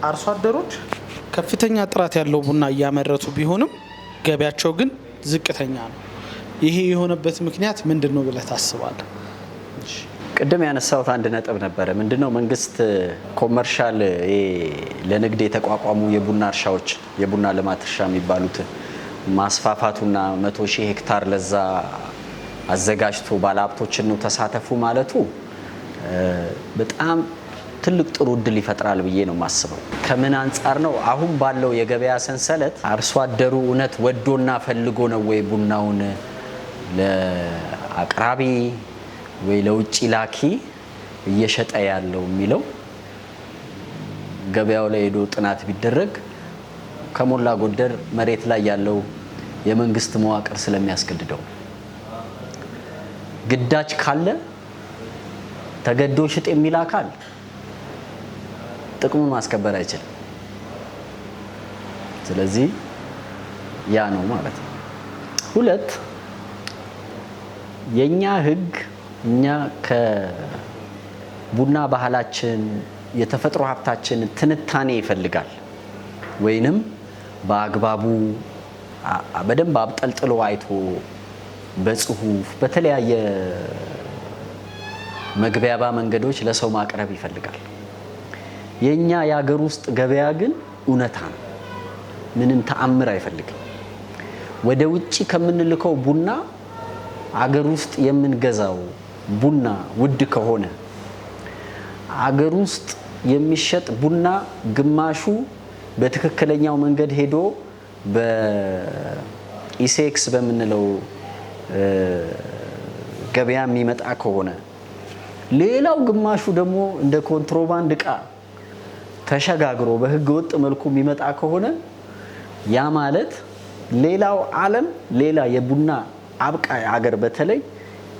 አርሶ አደሮች ከፍተኛ ጥራት ያለው ቡና እያመረቱ ቢሆንም ገበያቸው ግን ዝቅተኛ ነው። ይሄ የሆነበት ምክንያት ምንድነው ብለህ ታስባለህ? ቅድም ያነሳሁት አንድ ነጥብ ነበረ። ምንድነው መንግስት ኮመርሻል ለንግድ የተቋቋሙ የቡና እርሻዎች የቡና ልማት እርሻ የሚባሉትን ማስፋፋቱና 100,000 ሄክታር ለዛ አዘጋጅቶ ባለሀብቶችን ነው ተሳተፉ ማለቱ በጣም ትልቅ ጥሩ እድል ይፈጥራል ብዬ ነው የማስበው። ከምን አንጻር ነው? አሁን ባለው የገበያ ሰንሰለት አርሶ አደሩ እውነት ወዶና ፈልጎ ነው ወይ ቡናውን ለአቅራቢ ወይ ለውጭ ላኪ እየሸጠ ያለው የሚለው ገበያው ላይ ሄዶ ጥናት ቢደረግ ከሞላ ጎደር መሬት ላይ ያለው የመንግስት መዋቅር ስለሚያስገድደው ግዳጅ ካለ ተገዶ ሽጥ የሚል አካል ጥቅሙን ማስከበር አይችልም። ስለዚህ ያ ነው ማለት ነው። ሁለት የኛ ህግ እኛ ከቡና ባህላችን የተፈጥሮ ሀብታችን ትንታኔ ይፈልጋል ወይንም በአግባቡ በደንብ አብጠልጥሎ አይቶ በጽሁፍ በተለያየ መግቢያባ መንገዶች ለሰው ማቅረብ ይፈልጋል። የኛ የሀገር ውስጥ ገበያ ግን እውነታ ነው። ምንም ተአምር አይፈልግም። ወደ ውጪ ከምንልከው ቡና አገር ውስጥ የምንገዛው ቡና ውድ ከሆነ አገር ውስጥ የሚሸጥ ቡና ግማሹ በትክክለኛው መንገድ ሄዶ በኢሴክስ በምንለው ገበያ የሚመጣ ከሆነ ሌላው ግማሹ ደግሞ እንደ ኮንትሮባንድ ዕቃ ተሸጋግሮ በህገ ወጥ መልኩ የሚመጣ ከሆነ ያ ማለት ሌላው ዓለም ሌላ የቡና አብቃይ ሀገር በተለይ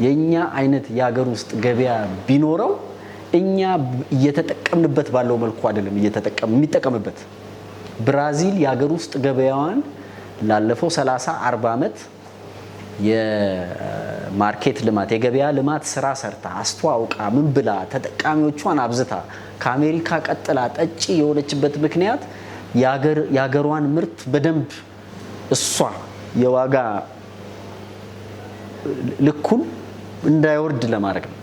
የኛ አይነት የሀገር ውስጥ ገበያ ቢኖረው እኛ እየተጠቀምንበት ባለው መልኩ አይደለም የሚጠቀምበት። ብራዚል የሀገር ውስጥ ገበያዋን ላለፈው 30-40 ዓመት የማርኬት ልማት የገበያ ልማት ስራ ሰርታ አስተዋውቃ ምን ብላ ተጠቃሚዎቿን አብዝታ ከአሜሪካ ቀጥላ ጠጪ የሆነችበት ምክንያት የሀገሯን ምርት በደንብ እሷ የዋጋ ልኩን እንዳይወርድ ለማድረግ ነው።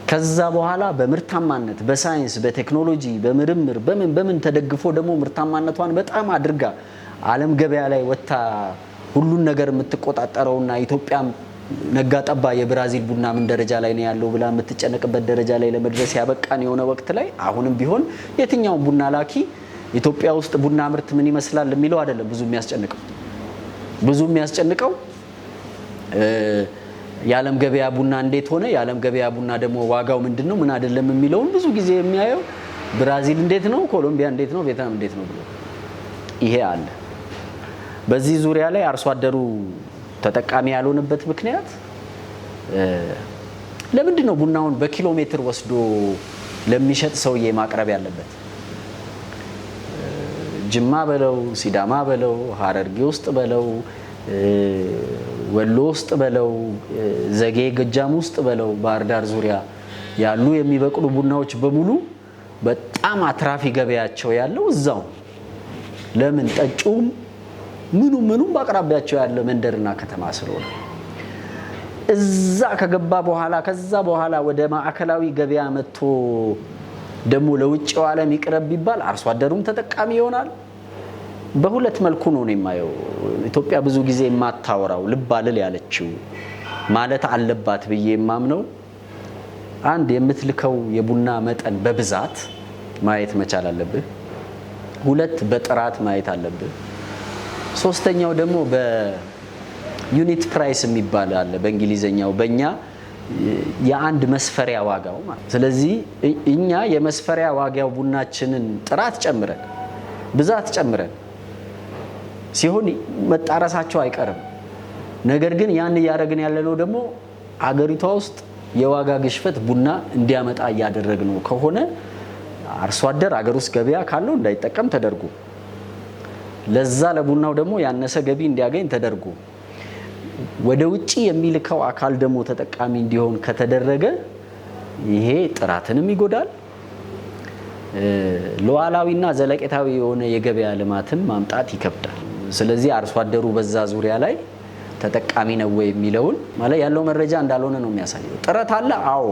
ከዛ በኋላ በምርታማነት በሳይንስ በቴክኖሎጂ በምርምር በምን ተደግፎ ደግሞ ምርታማነቷን በጣም አድርጋ ዓለም ገበያ ላይ ወጣ ሁሉን ነገር የምትቆጣጠረውና ኢትዮጵያ ነጋጠባ የብራዚል ቡና ምን ደረጃ ላይ ነው ያለው ብላ የምትጨነቅበት ደረጃ ላይ ለመድረስ ያበቃን የሆነ ወቅት ላይ አሁንም ቢሆን የትኛው ቡና ላኪ ኢትዮጵያ ውስጥ ቡና ምርት ምን ይመስላል የሚለው አይደለም ብዙ የሚያስጨንቀው የዓለም ገበያ ቡና እንዴት ሆነ፣ የዓለም ገበያ ቡና ደግሞ ዋጋው ምንድነው ምን አይደለም የሚለውን ብዙ ጊዜ የሚያየው ብራዚል እንዴት ነው፣ ኮሎምቢያ እንዴት ነው፣ ቪየትናም እንዴት ነው ብሎ ይሄ አለ። በዚህ ዙሪያ ላይ አርሶ አደሩ ተጠቃሚ ያልሆነበት ምክንያት ለምንድን ነው ቡናውን በኪሎ ሜትር ወስዶ ለሚሸጥ ሰውዬ ማቅረብ ያለበት? ጅማ በለው ሲዳማ በለው ሀረርጌ ውስጥ በለው ወሎ ውስጥ በለው ዘጌ ገጃም ውስጥ በለው ባህር ዳር ዙሪያ ያሉ የሚበቅሉ ቡናዎች በሙሉ በጣም አትራፊ ገበያቸው ያለው እዛው። ለምን? ጠጪውም ምኑም በአቅራቢያቸው ያለ መንደርና ከተማ ስለሆነ እዛ ከገባ በኋላ ከዛ በኋላ ወደ ማዕከላዊ ገበያ መጥቶ ደግሞ ለውጭው ዓለም ይቅረብ ቢባል አርሶ አደሩም ተጠቃሚ ይሆናል። በሁለት መልኩ ነው የማየው። ኢትዮጵያ ብዙ ጊዜ የማታወራው ልብ አልል ያለችው ማለት አለባት ብዬ የማምነው አንድ የምትልከው የቡና መጠን በብዛት ማየት መቻል አለብህ። ሁለት በጥራት ማየት አለብህ። ሶስተኛው ደግሞ በዩኒት ፕራይስ የሚባል አለ በእንግሊዘኛው፣ በእኛ የአንድ መስፈሪያ ዋጋው ማለት። ስለዚህ እኛ የመስፈሪያ ዋጋው ቡናችንን ጥራት ጨምረን ብዛት ጨምረን ሲሆን መጣረሳቸው አይቀርም። ነገር ግን ያን እያደረግን ያለነው ደግሞ አገሪቷ ውስጥ የዋጋ ግሽፈት ቡና እንዲያመጣ እያደረግነው ከሆነ አርሶ አደር አገር ውስጥ ገበያ ካለው እንዳይጠቀም ተደርጎ ለዛ ለቡናው ደግሞ ያነሰ ገቢ እንዲያገኝ ተደርጎ ወደ ውጪ የሚልከው አካል ደግሞ ተጠቃሚ እንዲሆን ከተደረገ ይሄ ጥራትንም ይጎዳል፣ ሉዓላዊና ዘለቄታዊ የሆነ የገበያ ልማትን ማምጣት ይከብዳል። ስለዚህ አርሶ አደሩ በዛ ዙሪያ ላይ ተጠቃሚ ነው ወይ የሚለውን ማለት ያለው መረጃ እንዳልሆነ ነው የሚያሳየው። ጥረት አለ። አዎ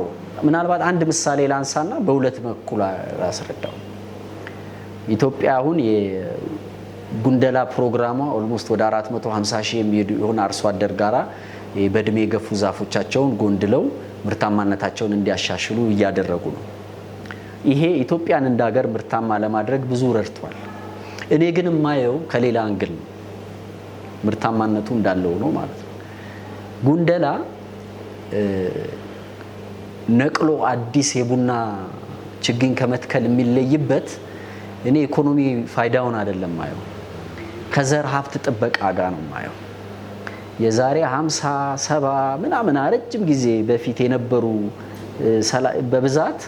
ምናልባት አንድ ምሳሌ ላንሳና በሁለት በኩል አስረዳው። ኢትዮጵያ አሁን የጉንደላ ፕሮግራሟ ኦልሞስት ወደ 450 ሺህ የሚሄዱ የሆነ አርሶ አደር ጋራ በእድሜ የገፉ ዛፎቻቸውን ጎንድለው ምርታማነታቸውን እንዲያሻሽሉ እያደረጉ ነው። ይሄ ኢትዮጵያን እንደ ሀገር ምርታማ ለማድረግ ብዙ ረድቷል። እኔ ግን የማየው ከሌላ አንግል ነው። ምርታማነቱ እንዳለው ነው ማለት ነው። ጉንደላ ነቅሎ አዲስ የቡና ችግኝ ከመትከል የሚለይበት እኔ ኢኮኖሚ ፋይዳውን አይደለም ማየው፣ ከዘር ሀብት ጥበቃ ጋር ነው ማየው። የዛሬ 50 70 ምናምን ረጅም ጊዜ በፊት የነበሩ በብዛት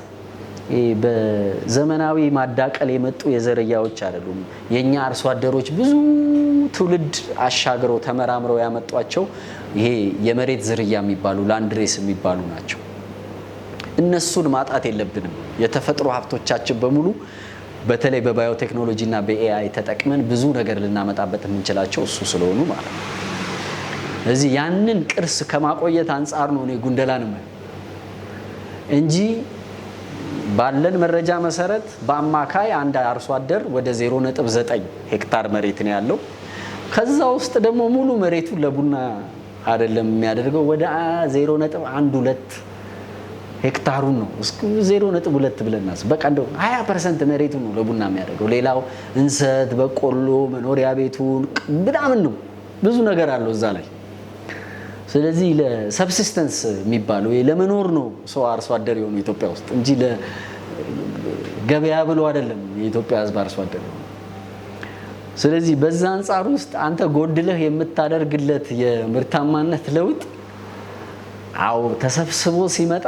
በዘመናዊ ማዳቀል የመጡ የዘርያዎች አይደሉም። የኛ አርሶ አደሮች ብዙ ትውልድ አሻግረው ተመራምረው ያመጧቸው ይሄ የመሬት ዝርያ የሚባሉ ላንድሬስ የሚባሉ ናቸው። እነሱን ማጣት የለብንም። የተፈጥሮ ሀብቶቻችን በሙሉ በተለይ በባዮቴክኖሎጂ እና በኤአይ ተጠቅመን ብዙ ነገር ልናመጣበት የምንችላቸው እሱ ስለሆኑ ማለት ነው። ስለዚህ ያንን ቅርስ ከማቆየት አንጻር ነው እኔ ጉንደላን እንጂ ባለን መረጃ መሰረት በአማካይ አንድ አርሶ አደር ወደ 0.9 ሄክታር መሬት ነው ያለው። ከዛ ውስጥ ደግሞ ሙሉ መሬቱን ለቡና አይደለም የሚያደርገው፣ ወደ 0.12 ሄክታሩን ነው 0.2 ብለናስ በቃ እንደው 20% መሬቱን ነው ለቡና የሚያደርገው። ሌላው እንሰት፣ በቆሎ፣ መኖሪያ ቤቱን ምናምን ነው። ብዙ ነገር አለው እዛ ላይ። ስለዚህ ለሰብሲስተንስ የሚባለው ለመኖር ነው ሰው አርሶ አደር የሆነው ኢትዮጵያ ውስጥ እንጂ ለገበያ ብሎ አይደለም የኢትዮጵያ ሕዝብ አርሶ አደር። ስለዚህ በዛ አንጻር ውስጥ አንተ ጎድለህ የምታደርግለት የምርታማነት ለውጥ አው ተሰብስቦ ሲመጣ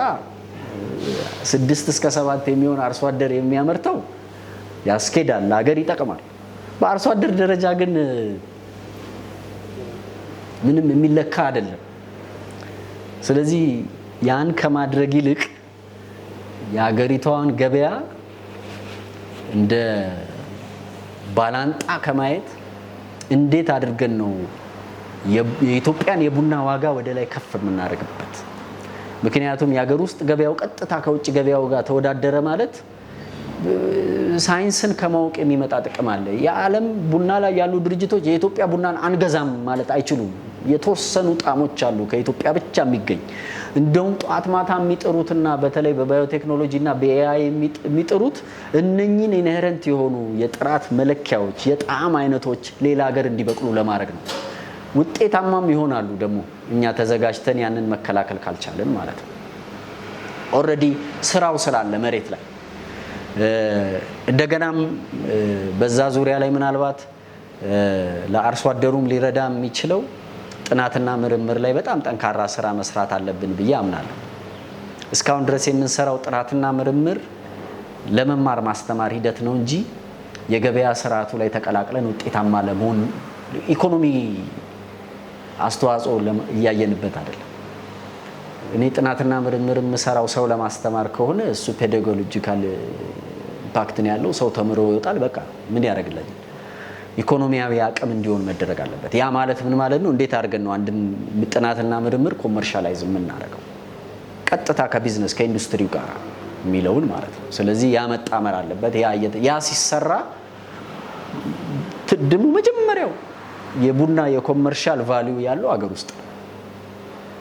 6 እስከ 7 የሚሆን አርሶ አደር የሚያመርተው ያስኬዳል፣ ለሀገር ይጠቅማል። በአርሶ አደር ደረጃ ግን ምንም የሚለካ አይደለም። ስለዚህ ያን ከማድረግ ይልቅ የሀገሪቷን ገበያ እንደ ባላንጣ ከማየት እንዴት አድርገን ነው የኢትዮጵያን የቡና ዋጋ ወደ ላይ ከፍ የምናደርግበት? ምክንያቱም የሀገር ውስጥ ገበያው ቀጥታ ከውጭ ገበያው ጋር ተወዳደረ ማለት ሳይንስን ከማወቅ የሚመጣ ጥቅም አለ። የዓለም ቡና ላይ ያሉ ድርጅቶች የኢትዮጵያ ቡናን አንገዛም ማለት አይችሉም። የተወሰኑ ጣዕሞች አሉ ከኢትዮጵያ ብቻ የሚገኝ እንደውም ጧት ማታ የሚጥሩትና በተለይ በባዮቴክኖሎጂ እና በኤአይ የሚጥሩት እነኚህን ኢንሄረንት የሆኑ የጥራት መለኪያዎች የጣዕም አይነቶች ሌላ ሀገር እንዲበቅሉ ለማድረግ ነው። ውጤታማም ይሆናሉ ደግሞ እኛ ተዘጋጅተን ያንን መከላከል ካልቻለን ማለት ነው። ኦልሬዲ ስራው ስላለ መሬት ላይ እንደገናም በዛ ዙሪያ ላይ ምናልባት ለአርሶ አደሩም ሊረዳ የሚችለው ጥናትና ምርምር ላይ በጣም ጠንካራ ስራ መስራት አለብን ብዬ አምናለሁ። እስካሁን ድረስ የምንሰራው ጥናትና ምርምር ለመማር ማስተማር ሂደት ነው እንጂ የገበያ ስርዓቱ ላይ ተቀላቅለን ውጤታማ ለመሆን ኢኮኖሚ አስተዋጽኦ እያየንበት አይደለም። እኔ ጥናትና ምርምር የምሰራው ሰው ለማስተማር ከሆነ እሱ ፔዳጎጂካል ኢምፓክት ነው ያለው። ሰው ተምሮ ይወጣል፣ በቃ ምን ያደርግልኛል? ኢኮኖሚያዊ አቅም እንዲሆን መደረግ አለበት። ያ ማለት ምን ማለት ነው? እንዴት አድርገን ነው አንድን ጥናትና ምርምር ኮመርሻላይዝ የምናደርገው? ቀጥታ ከቢዝነስ ከኢንዱስትሪው ጋር የሚለውን ማለት ነው። ስለዚህ ያ መጣመር አለበት። ያ ሲሰራ ደግሞ መጀመሪያው የቡና የኮመርሻል ቫልዩ ያለው አገር ውስጥ ነው።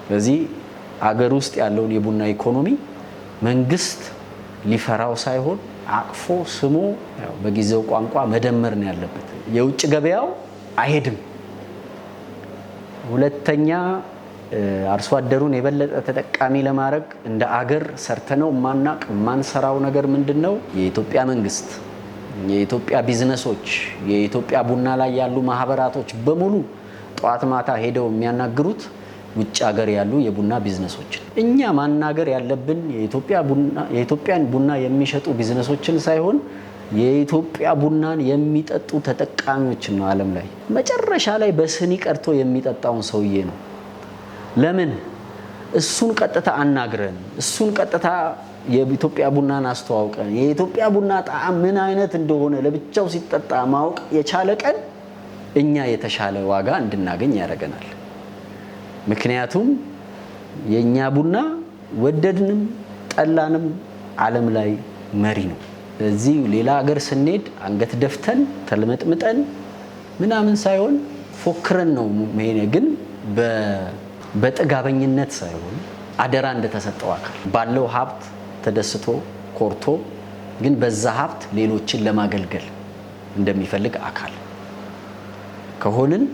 ስለዚህ አገር ውስጥ ያለውን የቡና ኢኮኖሚ መንግስት ሊፈራው ሳይሆን አቅፎ ስሞ በጊዜው ቋንቋ መደመር ነው ያለበት። የውጭ ገበያው አይሄድም። ሁለተኛ አርሶ አደሩን የበለጠ ተጠቃሚ ለማድረግ እንደ አገር ሰርተነው ማንሰራው ነገር ምንድነው? የኢትዮጵያ መንግስት፣ የኢትዮጵያ ቢዝነሶች፣ የኢትዮጵያ ቡና ላይ ያሉ ማህበራቶች በሙሉ ጠዋት ማታ ሄደው የሚያናግሩት ውጭ ሀገር ያሉ የቡና ቢዝነሶችን። እኛ ማናገር ያለብን የኢትዮጵያን ቡና የሚሸጡ ቢዝነሶችን ሳይሆን የኢትዮጵያ ቡናን የሚጠጡ ተጠቃሚዎችን ነው። ዓለም ላይ መጨረሻ ላይ በስኒ ቀርቶ የሚጠጣውን ሰውዬ ነው። ለምን እሱን ቀጥታ አናግረን እሱን ቀጥታ የኢትዮጵያ ቡናን አስተዋውቀን የኢትዮጵያ ቡና ጣዕም ምን አይነት እንደሆነ ለብቻው ሲጠጣ ማወቅ የቻለ ቀን እኛ የተሻለ ዋጋ እንድናገኝ ያደርገናል። ምክንያቱም የኛ ቡና ወደድንም ጠላንም ዓለም ላይ መሪ ነው። ስለዚህ ሌላ ሀገር ስንሄድ አንገት ደፍተን ተልመጥምጠን ምናምን ሳይሆን ፎክረን ነው መሄድ፣ ግን በጥጋበኝነት ሳይሆን አደራ እንደተሰጠው አካል ባለው ሀብት ተደስቶ ኮርቶ ግን በዛ ሀብት ሌሎችን ለማገልገል እንደሚፈልግ አካል ከሆንን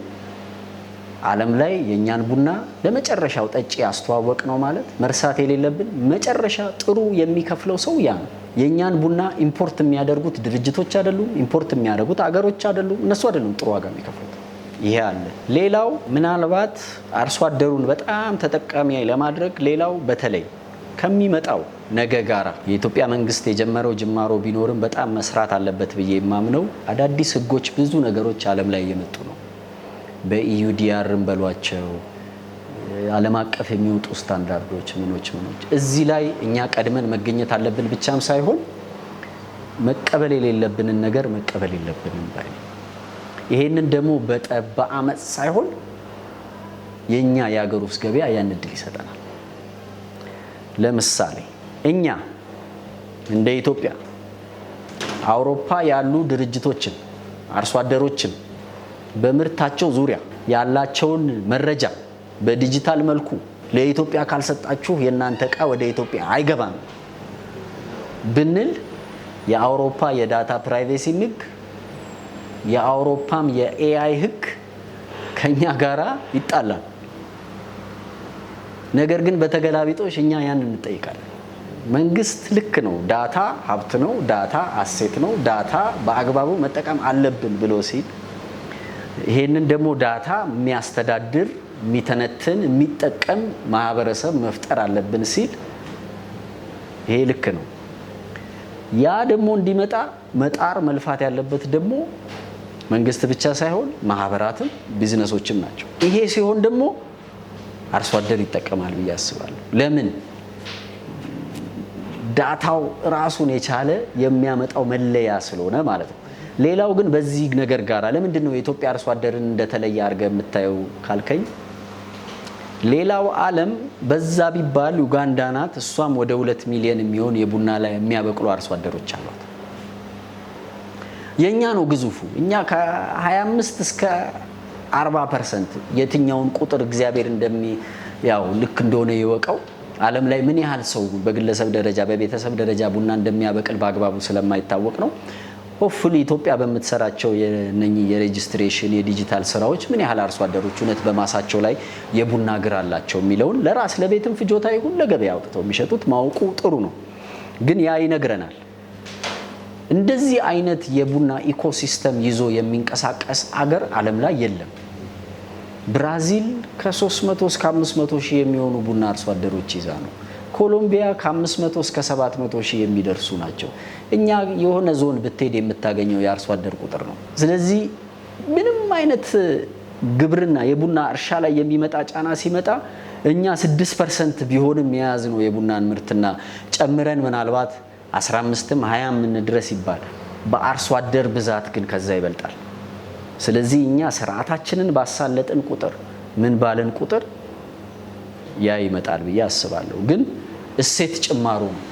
ዓለም ላይ የኛን ቡና ለመጨረሻው ጠጪ ያስተዋወቅ ነው ማለት መርሳት የሌለብን መጨረሻ ጥሩ የሚከፍለው ሰው ያ ነው። የኛን ቡና ኢምፖርት የሚያደርጉት ድርጅቶች አይደሉም፣ ኢምፖርት የሚያደርጉት አገሮች አይደሉም፣ እነሱ አይደሉም ጥሩ ዋጋ የሚከፍሉት። ይሄ አለ። ሌላው ምናልባት አርሶ አደሩን በጣም ተጠቃሚ ለማድረግ ሌላው በተለይ ከሚመጣው ነገ ጋራ የኢትዮጵያ መንግስት የጀመረው ጅማሮ ቢኖርም በጣም መስራት አለበት ብዬ የማምነው አዳዲስ ህጎች፣ ብዙ ነገሮች ዓለም ላይ እየመጡ ነው። በኢዩዲአርም በሏቸው ዓለም አቀፍ የሚወጡ ስታንዳርዶች ምኖች እዚህ ላይ እኛ ቀድመን መገኘት አለብን ብቻም ሳይሆን መቀበል የሌለብንን ነገር መቀበል የለብንም ባይ። ይሄንን ደግሞ በአመጽ ሳይሆን የኛ የሀገር ውስጥ ገበያ ያን እድል ይሰጠናል። ለምሳሌ እኛ እንደ ኢትዮጵያ አውሮፓ ያሉ ድርጅቶችን አርሶ አደሮችን በምርታቸው ዙሪያ ያላቸውን መረጃ በዲጂታል መልኩ ለኢትዮጵያ ካልሰጣችሁ የናንተ ዕቃ ወደ ኢትዮጵያ አይገባም ብንል የአውሮፓ የዳታ ፕራይቬሲ ህግ የአውሮፓም የኤአይ ህግ ከኛ ጋራ ይጣላል። ነገር ግን በተገላቢጦሽ እኛ ያን እንጠይቃለን። መንግስት ልክ ነው፣ ዳታ ሀብት ነው፣ ዳታ አሴት ነው፣ ዳታ በአግባቡ መጠቀም አለብን ብሎ ሲል ይሄንን ደግሞ ዳታ የሚያስተዳድር የሚተነትን የሚጠቀም ማህበረሰብ መፍጠር አለብን ሲል ይሄ ልክ ነው። ያ ደግሞ እንዲመጣ መጣር መልፋት ያለበት ደግሞ መንግስት ብቻ ሳይሆን ማህበራትም ቢዝነሶችም ናቸው። ይሄ ሲሆን ደግሞ አርሶ አደር ይጠቀማል ብዬ አስባለሁ። ለምን ዳታው ራሱን የቻለ የሚያመጣው መለያ ስለሆነ ማለት ነው። ሌላው ግን በዚህ ነገር ጋር ለምንድን ነው የኢትዮጵያ አርሶ አደርን እንደተለየ አድርገህ የምታየው ካልከኝ፣ ሌላው ዓለም በዛ ቢባል ዩጋንዳ ናት፣ እሷም ወደ 2 ሚሊዮን የሚሆን የቡና ላይ የሚያበቅሉ አርሶ አደሮች አሏት። የኛ ነው ግዙፉ። እኛ ከ25 እስከ 40% የትኛውን ቁጥር እግዚአብሔር ያው ልክ እንደሆነ ይወቀው ዓለም ላይ ምን ያህል ሰው በግለሰብ ደረጃ በቤተሰብ ደረጃ ቡና እንደሚያበቅል በአግባቡ ስለማይታወቅ ነው። ሆፕፉሊ ኢትዮጵያ በምትሰራቸው የነኚህ የሬጂስትሬሽን የዲጂታል ስራዎች ምን ያህል አርሶ አደሮች እውነት በማሳቸው ላይ የቡና እግር አላቸው የሚለውን ለራስ ለቤትም ፍጆታ ይሁን ለገበያ አውጥተው የሚሸጡት ማወቁ ጥሩ ነው። ግን ያ ይነግረናል። እንደዚህ አይነት የቡና ኢኮሲስተም ይዞ የሚንቀሳቀስ አገር ዓለም ላይ የለም። ብራዚል ከ300 እስከ 500 ሺህ የሚሆኑ ቡና አርሶ አደሮች ይዛ ነው። ኮሎምቢያ ከ500 እስከ 700 ሺህ የሚደርሱ ናቸው። እኛ የሆነ ዞን ብትሄድ የምታገኘው የአርሶ አደር ቁጥር ነው። ስለዚህ ምንም አይነት ግብርና የቡና እርሻ ላይ የሚመጣ ጫና ሲመጣ እኛ 6% ቢሆንም የያዝ ነው የቡናን ምርትና ጨምረን ምናልባት 15ም 20ም ድረስ ይባል፣ በአርሶ አደር ብዛት ግን ከዛ ይበልጣል። ስለዚህ እኛ ስርዓታችንን ባሳለጥን ቁጥር ምን ባለን ቁጥር ያ ይመጣል ብዬ አስባለሁ። ግን እሴት ጭማሩ ነው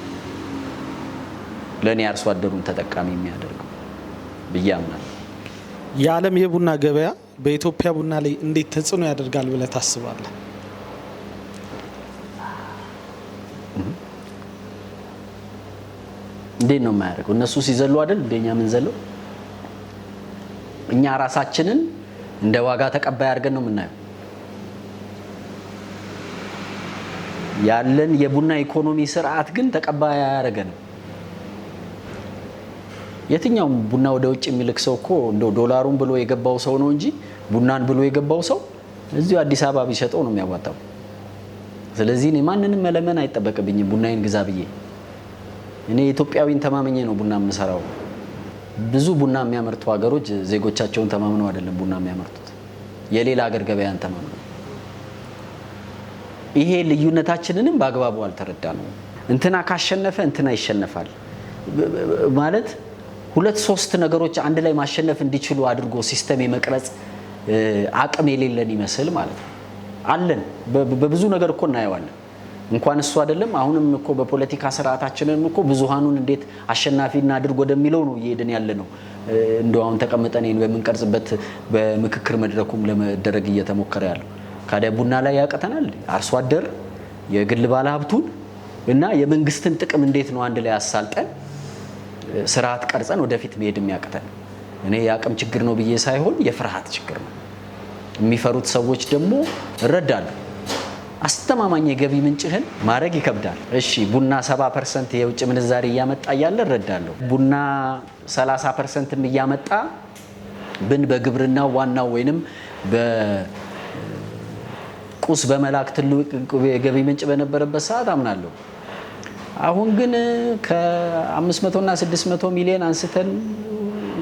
ለኔ አርሶ አደሩን ተጠቃሚ የሚያደርገው ብዬ አምናለሁ። የዓለም የቡና ገበያ በኢትዮጵያ ቡና ላይ እንዴት ተጽዕኖ ያደርጋል ብለህ ታስባለህ? እንዴት ነው የማያደርገው? እነሱ ሲዘሉ አይደል እንደኛ ምን ዘለው? እኛ ራሳችንን እንደ ዋጋ ተቀባይ አድርገን ነው የምናየው። ያለን የቡና ኢኮኖሚ ስርዓት ግን ተቀባይ አያደርገንም። የትኛውም ቡና ወደ ውጭ የሚልክ ሰው እኮ እንደው ዶላሩን ብሎ የገባው ሰው ነው እንጂ ቡናን ብሎ የገባው ሰው እዚሁ አዲስ አበባ ቢሸጠው ነው የሚያዋጣው። ስለዚህ እኔ ማንንም መለመን አይጠበቅብኝም ቡናዬን ግዛ ብዬ። እኔ ኢትዮጵያዊን ተማመኘ ነው ቡና የምሰራው። ብዙ ቡና የሚያመርቱ ሀገሮች ዜጎቻቸውን ተማምነው አይደለም ቡና የሚያመርቱት፣ የሌላ ሀገር ገበያን ተማምነው። ይሄ ልዩነታችንንም በአግባቡ አልተረዳነውም። እንትና ካሸነፈ እንትና ይሸነፋል ማለት ሁለት ሶስት ነገሮች አንድ ላይ ማሸነፍ እንዲችሉ አድርጎ ሲስተም የመቅረጽ አቅም የሌለን ይመስል ማለት ነው። አለን በብዙ ነገር እኮ እናየዋለን። እንኳን እሱ አይደለም አሁንም እኮ በፖለቲካ ስርዓታችንን እኮ ብዙሃኑን እንዴት አሸናፊ እናድርግ ወደሚለው ነው እየሄድን ያለ ነው። እንደው አሁን ተቀምጠን በምንቀርጽበት በምክክር መድረኩም ለመደረግ እየተሞከረ ያለው ካዲያ ቡና ላይ ያቀተናል። አርሶ አደር የግል ባለሀብቱን እና የመንግስትን ጥቅም እንዴት ነው አንድ ላይ አሳልጠን ስርዓት ቀርጸን ወደፊት መሄድ የሚያቀተን? እኔ የአቅም ችግር ነው ብዬ ሳይሆን የፍርሃት ችግር ነው። የሚፈሩት ሰዎች ደግሞ እረዳለሁ። አስተማማኝ የገቢ ምንጭህን ማድረግ ይከብዳል። እሺ ቡና 70% የውጭ ምንዛሪ እያመጣ እያለ እረዳለሁ። ቡና 30% እያመጣ በግብርናው ዋናው ወይንም በቁስ በመላክ ትልቅ የገቢ ምንጭ በነበረበት ሰዓት አምናለሁ። አሁን ግን ከ500 እና 600 ሚሊዮን አንስተን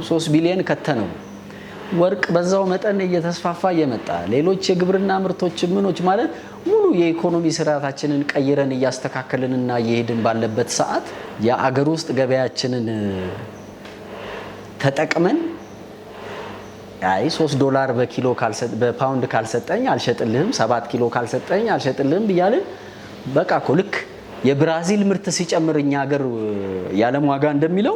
3 ቢሊዮን ከተነው። ወርቅ በዛው መጠን እየተስፋፋ እየመጣ ሌሎች የግብርና ምርቶች ምኖች ማለት ሙሉ የኢኮኖሚ ስርዓታችንን ቀይረን እያስተካከልንና እየሄድን ባለበት ሰዓት የአገር ውስጥ ገበያችንን ተጠቅመን አይ $3 በኪሎ በፓውንድ ካልሰጠኝ አልሸጥልህም፣ 7 ኪሎ ካልሰጠኝ አልሸጥልህም ብያልን በቃ እኮ ልክ የብራዚል ምርት ሲጨምር እኛ ሀገር የዓለም ዋጋ እንደሚለው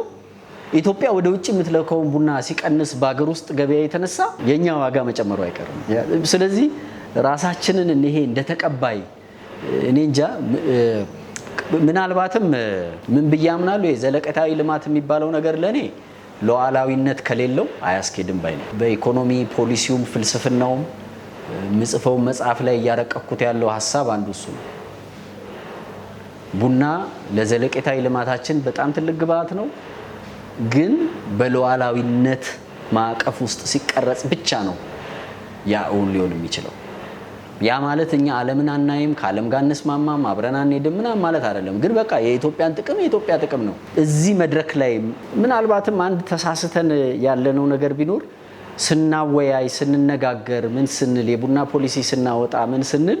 ኢትዮጵያ ወደ ውጭ የምትለከውን ቡና ሲቀንስ በአገር ውስጥ ገበያ የተነሳ የኛ ዋጋ መጨመሩ አይቀርም። ስለዚህ ራሳችንን ይሄ እንደተቀባይ እኔ እንጃ ምናልባትም ምን ብያምናለሁ የዘለቀታዊ ልማት የሚባለው ነገር ለኔ ሉዓላዊነት ከሌለው አያስኬድም ባይ ነው። በኢኮኖሚ ፖሊሲውም ፍልስፍናውም ምጽፈው መጽሐፍ ላይ ያረቀኩት ያለው ሐሳብ አንዱ እሱ ነው። ቡና ለዘለቄታዊ ልማታችን በጣም ትልቅ ግብዓት ነው፣ ግን በሉዓላዊነት ማዕቀፍ ውስጥ ሲቀረጽ ብቻ ነው ያ እውን ሊሆን የሚችለው። ያ ማለት እኛ ዓለምን አናይም፣ ከዓለም ጋር እንስማማም፣ አብረን አንሄድም ምናምን ማለት አይደለም። ግን በቃ የኢትዮጵያን ጥቅም የኢትዮጵያ ጥቅም ነው። እዚህ መድረክ ላይ ምናልባትም አንድ ተሳስተን ያለነው ነገር ቢኖር ስናወያይ፣ ስንነጋገር፣ ምን ስንል የቡና ፖሊሲ ስናወጣ ምን ስንል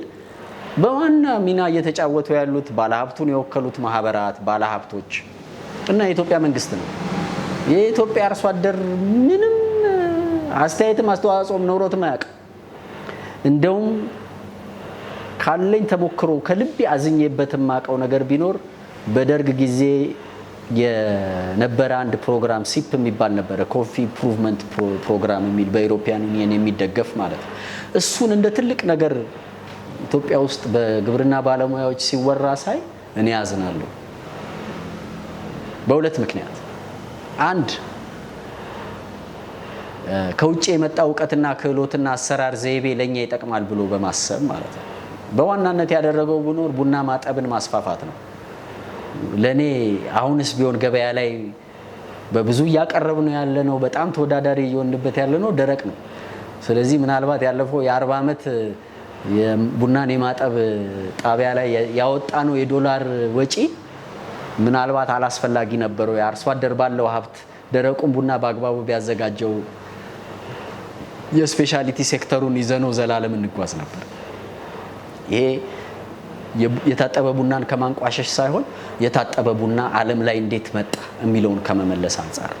በዋና ሚና እየተጫወቱ ያሉት ባለሀብቱን የወከሉት ማህበራት ባለሀብቶች እና የኢትዮጵያ መንግስት ነው። የኢትዮጵያ አርሶ አደር ምንም አስተያየትም አስተዋጽኦም ኖሮትም አያውቅም። እንደውም ካለኝ ተሞክሮ ከልቤ አዝኜበት የማውቀው ነገር ቢኖር በደርግ ጊዜ የነበረ አንድ ፕሮግራም ሲፕ የሚባል ነበረ፣ ኮፊ ኢምፕሩቭመንት ፕሮግራም የሚል በኢሮፒያን ዩኒየን የሚደገፍ ማለት ነው። እሱን እንደ ትልቅ ነገር ኢትዮጵያ ውስጥ በግብርና ባለሙያዎች ሲወራ ሳይ እኔ ያዝናለሁ። በሁለት ምክንያት፣ አንድ ከውጭ የመጣ እውቀትና ክህሎትና አሰራር ዘይቤ ለኛ ይጠቅማል ብሎ በማሰብ ማለት ነው። በዋናነት ያደረገው ቢኖር ቡና ማጠብን ማስፋፋት ነው። ለኔ አሁንስ ቢሆን ገበያ ላይ በብዙ እያቀረብ ነው ያለ ነው፣ በጣም ተወዳዳሪ እየሆንበት ያለ ነው፣ ደረቅ ነው። ስለዚህ ምናልባት ያለፈው የ40 ዓመት የቡናን የማጠብ ጣቢያ ላይ ያወጣ ነው የዶላር ወጪ ምናልባት አላስፈላጊ ነበረው። የአርሶ አደር ባለው ሀብት ደረቁን ቡና በአግባቡ ቢያዘጋጀው የስፔሻሊቲ ሴክተሩን ይዘነው ዘላለም እንጓዝ ነበር። ይሄ የታጠበ ቡናን ከማንቋሸሽ ሳይሆን የታጠበ ቡና ዓለም ላይ እንዴት መጣ የሚለውን ከመመለስ አንጻር፣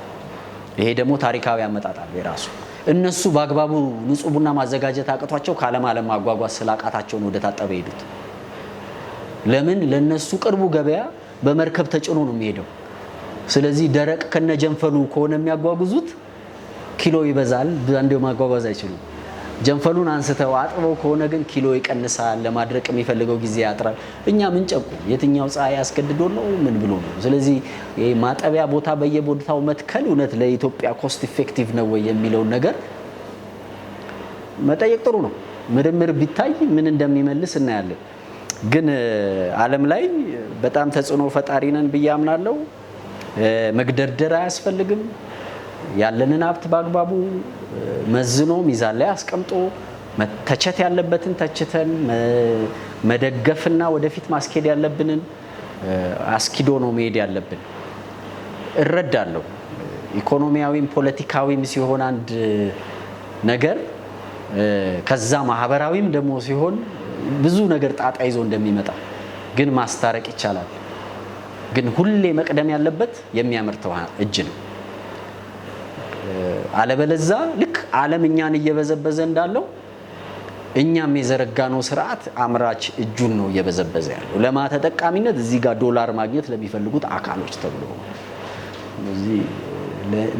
ይሄ ደግሞ ታሪካዊ አመጣጣል የራሱ እነሱ በአግባቡ ንጹህ ቡና ማዘጋጀት አቅቷቸው ከዓለም ማጓጓዝ ስላቃታቸው ነው ወደ ታጠበ ሄዱት። ለምን? ለነሱ ቅርቡ ገበያ በመርከብ ተጭኖ ነው የሚሄደው። ስለዚህ ደረቅ ከነጀንፈሉ ከሆነ የሚያጓጉዙት ኪሎ ይበዛል፣ አንዴው ማጓጓዝ አይችሉም። ጀንፈሉን አንስተው አጥበው ከሆነ ግን ኪሎ ይቀንሳል፣ ለማድረቅ የሚፈልገው ጊዜ ያጥራል። እኛ ምን ጨቁ የትኛው ፀሐይ ያስገድዶ ነው ምን ብሎ ነው? ስለዚህ ማጠቢያ ቦታ በየቦታው መትከል እውነት ለኢትዮጵያ ኮስት ኢፌክቲቭ ነው ወይ የሚለውን ነገር መጠየቅ ጥሩ ነው። ምርምር ቢታይ ምን እንደሚመልስ እናያለን። ግን ዓለም ላይ በጣም ተጽዕኖ ፈጣሪ ነን ብዬ አምናለሁ። መግደርደር አያስፈልግም። ያለንን ሀብት በአግባቡ መዝኖ ሚዛን ላይ አስቀምጦ መተቸት ያለበትን ተችተን መደገፍና ወደፊት ማስኬድ ያለብንን አስኪዶ ነው መሄድ ያለብን። እረዳለሁ ኢኮኖሚያዊም ፖለቲካዊም ሲሆን አንድ ነገር ከዛ ማህበራዊም ደግሞ ሲሆን ብዙ ነገር ጣጣ ይዞ እንደሚመጣ ግን ማስታረቅ ይቻላል። ግን ሁሌ መቅደም ያለበት የሚያመርተው እጅ ነው። አለበለዛ ልክ ዓለም እኛን እየበዘበዘ እንዳለው እኛም የዘረጋነው ስርዓት አምራች እጁን ነው እየበዘበዘ ያለው ለማ ተጠቃሚነት እዚህ ጋር ዶላር ማግኘት ለሚፈልጉት አካሎች ተብሎ እዚህ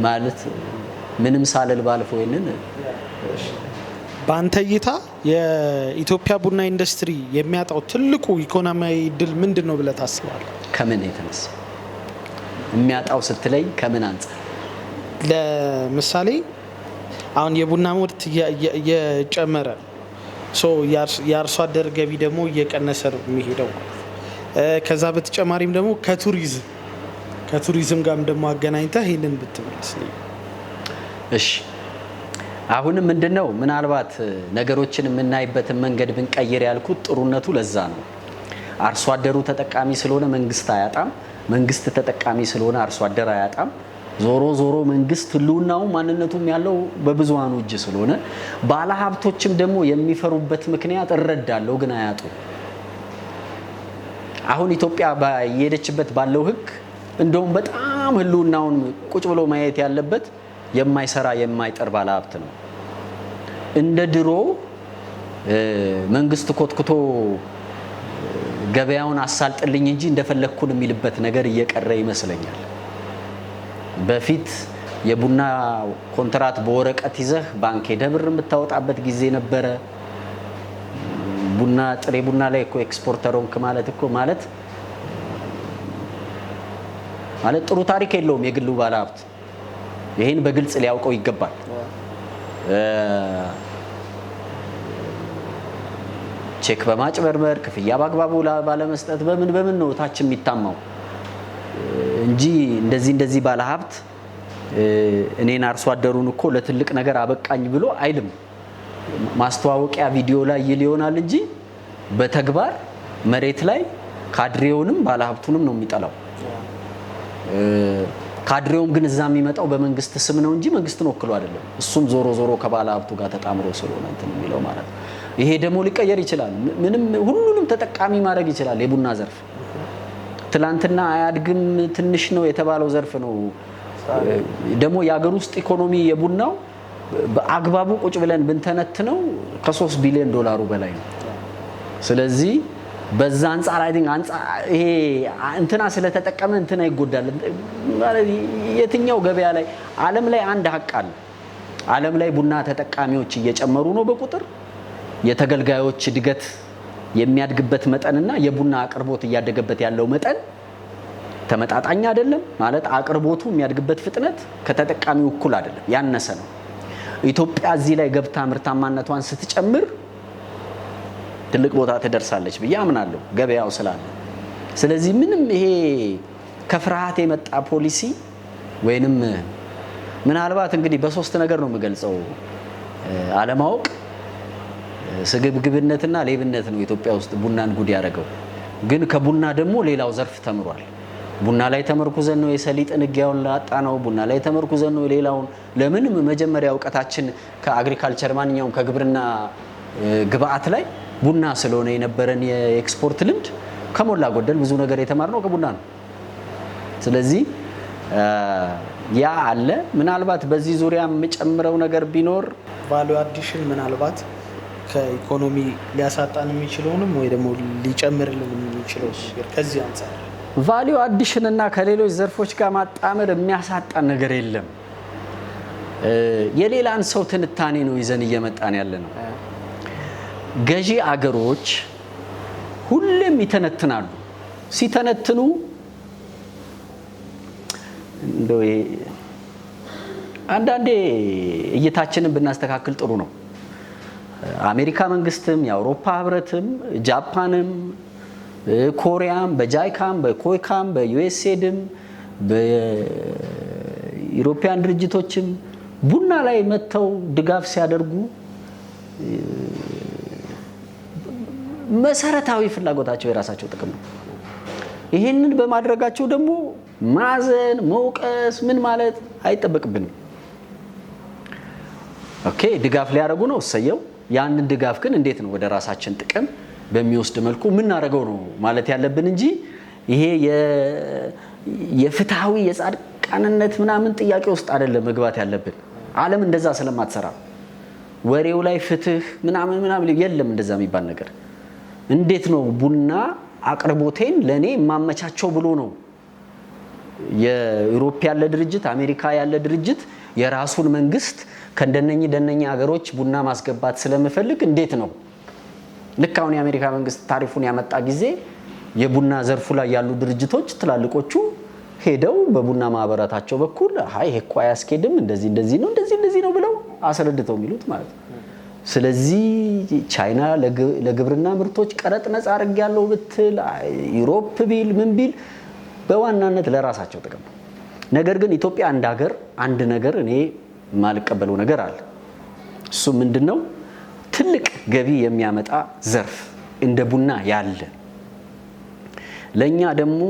ማለት ምንም ሳልል ባልፎ ይሄንን በአንተ እይታ የኢትዮጵያ ቡና ኢንዱስትሪ የሚያጣው ትልቁ ኢኮኖሚያዊ ድል ምንድን ነው ብለህ ታስባለህ? ከምን የተነሳ የሚያጣው ስትለይ ከምን አንፃር? ለምሳሌ አሁን የቡና ምርት እየጨመረ የአርሶ አደር ገቢ ደግሞ እየቀነሰ ነው የሚሄደው። ከዛ በተጨማሪም ደግሞ ከቱሪዝም ጋርም ደግሞ አገናኝተህ ይህንን ብትመልስ። እሺ አሁንም ምንድነው ምናልባት ነገሮችን የምናይበትን መንገድ ብንቀይር ያልኩት ጥሩነቱ ለዛ ነው። አርሶ አደሩ ተጠቃሚ ስለሆነ መንግስት አያጣም፣ መንግስት ተጠቃሚ ስለሆነ አርሶ አደር አያጣም። ዞሮ ዞሮ መንግስት ህልውናው ማንነቱም ያለው በብዙሃኑ እጅ ስለሆነ ባለሀብቶችም ደግሞ የሚፈሩበት ምክንያት እረዳለሁ፣ ግን አያጡ። አሁን ኢትዮጵያ የሄደችበት ባለው ህግ እንደውም በጣም ህልውናውን ቁጭ ብሎ ማየት ያለበት የማይሰራ የማይጠር ባለሀብት ነው። እንደ ድሮ መንግስት ኮትኩቶ ገበያውን አሳልጥልኝ እንጂ እንደፈለግኩን የሚልበት ነገር እየቀረ ይመስለኛል። በፊት የቡና ኮንትራት በወረቀት ይዘህ ባንክ ሄደህ ብር የምታወጣበት ጊዜ ነበረ። ቡና ጥሬ ቡና ላይ እኮ ኤክስፖርተር ሆንክ ማለት እኮ ማለት ጥሩ ታሪክ የለውም የግሉ ባለሀብት። ይሄን በግልጽ ሊያውቀው ይገባል። ቼክ በማጭበርበር ክፍያ በአግባቡ ባለመስጠት በምን ነው ታች የሚታማው እንጂ እንደዚህ ባለሀብት እኔን አርሶ አደሩን እኮ ለትልቅ ነገር አበቃኝ ብሎ አይልም። ማስተዋወቂያ ቪዲዮ ላይ ይል ይሆናል እንጂ በተግባር መሬት ላይ ካድሬውንም ባለሀብቱንም ነው የሚጠላው። ካድሬውም ግን እዛ የሚመጣው በመንግስት ስም ነው እንጂ መንግስትን ወክሎ አይደለም። እሱም ዞሮ ከባለሀብቱ ጋር ተጣምሮ ስለሆነ እንትን የሚለው ማለት ነው። ይሄ ደግሞ ሊቀየር ይችላል። ምንም ሁሉንም ተጠቃሚ ማድረግ ይችላል። የቡና ዘርፍ ትላንትና አያድግም ትንሽ ነው የተባለው ዘርፍ ነው። ደግሞ የሀገር ውስጥ ኢኮኖሚ የቡናው በአግባቡ ቁጭ ብለን ብንተነትነው ከ3 ቢሊዮን ዶላሩ በላይ ነው። ስለዚህ በዛ አንፃር ይሄ እንትና ስለተጠቀመ እንትና ይጎዳል ማለት የትኛው ገበያ ላይ ዓለም ላይ አንድ ሀቅ አለ። ዓለም ላይ ቡና ተጠቃሚዎች እየጨመሩ ነው በቁጥር የተገልጋዮች እድገት የሚያድግበት መጠንና የቡና አቅርቦት እያደገበት ያለው መጠን ተመጣጣኝ አይደለም ማለት አቅርቦቱ የሚያድግበት ፍጥነት ከተጠቃሚው እኩል አይደለም፣ ያነሰ ነው። ኢትዮጵያ እዚህ ላይ ገብታ ምርታማነቷን ስትጨምር ትልቅ ቦታ ትደርሳለች ብዬ አምናለሁ ገበያው ስላለ። ስለዚህ ምንም ይሄ ከፍርሃት የመጣ ፖሊሲ ወይንም ምናልባት እንግዲህ በሶስት ነገር ነው የምገልጸው፣ አለማወቅ፣ ስግብግብነትና ሌብነት ነው ኢትዮጵያ ውስጥ ቡናን ጉድ ያደረገው። ግን ከቡና ደግሞ ሌላው ዘርፍ ተምሯል። ቡና ላይ ተመርኩዘን ነው የሰሊጥን ህግያውን ላጣ ነው። ቡና ላይ ተመርኩዘን ነው ሌላውን። ለምን መጀመሪያ እውቀታችን ከአግሪካልቸር ማንኛውም ከግብርና ግብአት ላይ ቡና ስለሆነ የነበረን የኤክስፖርት ልምድ ከሞላ ጎደል ብዙ ነገር የተማርነው ከቡና ነው። ስለዚህ ያ አለ። ምናልባት በዚህ ዙሪያ የምጨምረው ነገር ቢኖር ቫልዩ አዲሽን ምናልባት ከኢኮኖሚ ሊያሳጣን የሚችለውንም ወይ ደግሞ ሊጨምርልን የሚችለው ነገር ከዚህ አንፃር ቫልዩ አዲሽን እና ከሌሎች ዘርፎች ጋር ማጣመር የሚያሳጣን ነገር የለም። የሌላን ሰው ትንታኔ ነው ይዘን እየመጣን ያለ ነው። ገዢ አገሮች ሁሌም ይተነትናሉ። ሲተነትኑ እንደው አንዳንዴ እይታችንን ብናስተካክል ጥሩ ነው። አሜሪካ መንግስትም የአውሮፓ ህብረትም ጃፓንም ኮሪያም በጃይካም በኮይካም በዩኤስኤድም በዩሮፒያን ድርጅቶችም ቡና ላይ መጥተው ድጋፍ ሲያደርጉ መሰረታዊ ፍላጎታቸው የራሳቸው ጥቅም ነው። ይሄንን በማድረጋቸው ደግሞ ማዘን መውቀስ ምን ማለት አይጠበቅብንም። ኦኬ ድጋፍ ሊያደርጉ ነው እሰየው። ያንን ድጋፍ ግን እንዴት ነው ወደ ራሳችን ጥቅም በሚወስድ መልኩ የምናደርገው ነው ማለት ያለብን እንጂ ይሄ የፍትሃዊ የጻድቃንነት ምናምን ጥያቄ ውስጥ አይደለም መግባት ያለብን። ዓለም እንደዛ ስለማትሰራ ወሬው ላይ ፍትህ ምናምን የለም እንደዛ የሚባል ነገር። እንዴት ነው ቡና አቅርቦቴን ለኔ ማመቻቸው ብሎ ነው የዩሮፕ ያለ ድርጅት አሜሪካ ያለ ድርጅት የራሱን መንግስት ከእንደነኚህ ሀገሮች ቡና ማስገባት ስለምፈልግ እንዴት ነው ልክ አሁን የአሜሪካ መንግስት ታሪፉን ያመጣ ጊዜ የቡና ዘርፉ ላይ ያሉ ድርጅቶች ትላልቆቹ ሄደው በቡና ማህበራታቸው በኩል አይ ይሄ እኮ አያስኬድም እንደዚህ ነው ብለው አስረድተው የሚሉት ማለት ነው። ስለዚህ ቻይና ለግብርና ምርቶች ቀረጥ ነፃ አድርግ ያለው ብትል ዩሮፕ ቢል ምን ቢል በዋናነት ለራሳቸው ጥቅም ነው። ነገር ግን ኢትዮጵያ አንድ ሀገር አንድ ነገር እኔ ማልቀበለው ነገር አለ። እሱ ምንድነው? ትልቅ ገቢ የሚያመጣ ዘርፍ እንደ ቡና ያለ ለኛ ደግሞ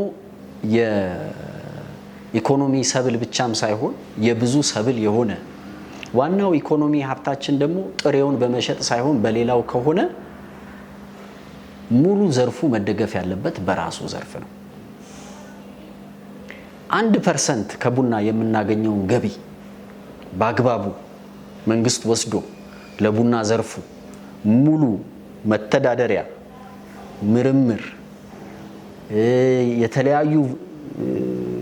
የኢኮኖሚ ሰብል ብቻም ሳይሆን የብዙ ሰብል የሆነ ዋናው ኢኮኖሚ ሀብታችን ደግሞ ጥሬውን በመሸጥ ሳይሆን በሌላው ከሆነ ሙሉ ዘርፉ መደገፍ ያለበት በራሱ ዘርፍ ነው። 1% ከቡና የምናገኘውን ገቢ በአግባቡ መንግስት ወስዶ ለቡና ዘርፉ ሙሉ መተዳደሪያ ምርምር የተለያዩ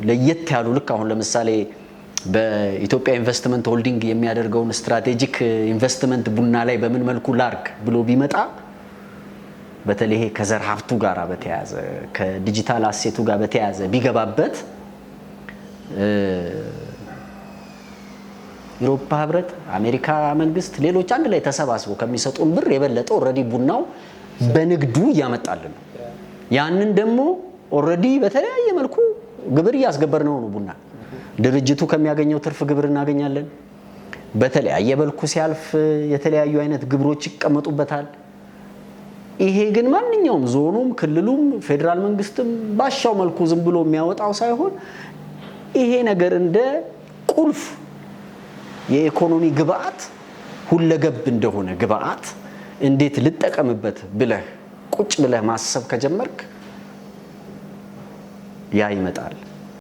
ለየት ያሉ ልክ አሁን ለምሳሌ በኢትዮጵያ ኢንቨስትመንት ሆልዲንግ የሚያደርገውን ስትራቴጂክ ኢንቨስትመንት ቡና ላይ በምን መልኩ ላርግ ብሎ ቢመጣ በተለይ ከዘር ሀብቱ ጋር በተያያዘ ከዲጂታል አሴቱ ጋር በተያያዘ ቢገባበት ዩሮፓ ህብረት አሜሪካ መንግስት ሌሎች አንድ ላይ ተሰባስበው ከሚሰጡን ብር የበለጠ ኦሬዲ ቡናው በንግዱ ያመጣልን ነው። ያንን ደግሞ ኦሬዲ በተለያየ መልኩ ግብር ያስገበርነው ነው። ቡና ድርጅቱ ከሚያገኘው ትርፍ ግብር እናገኛለን። በተለያየ መልኩ ሲያልፍ የተለያዩ አይነት ግብሮች ይቀመጡበታል። ይሄ ግን ማንኛውም ዞኑም ክልሉም ፌደራል መንግስትም ባሻው መልኩ ዝም ብሎ የሚያወጣው ሳይሆን ይሄ ነገር እንደ ቁልፍ የኢኮኖሚ ግብአት ሁለገብ እንደሆነ ግብአት እንዴት ልጠቀምበት ብለህ ቁጭ ብለህ ማሰብ ከጀመርክ ያ ይመጣል።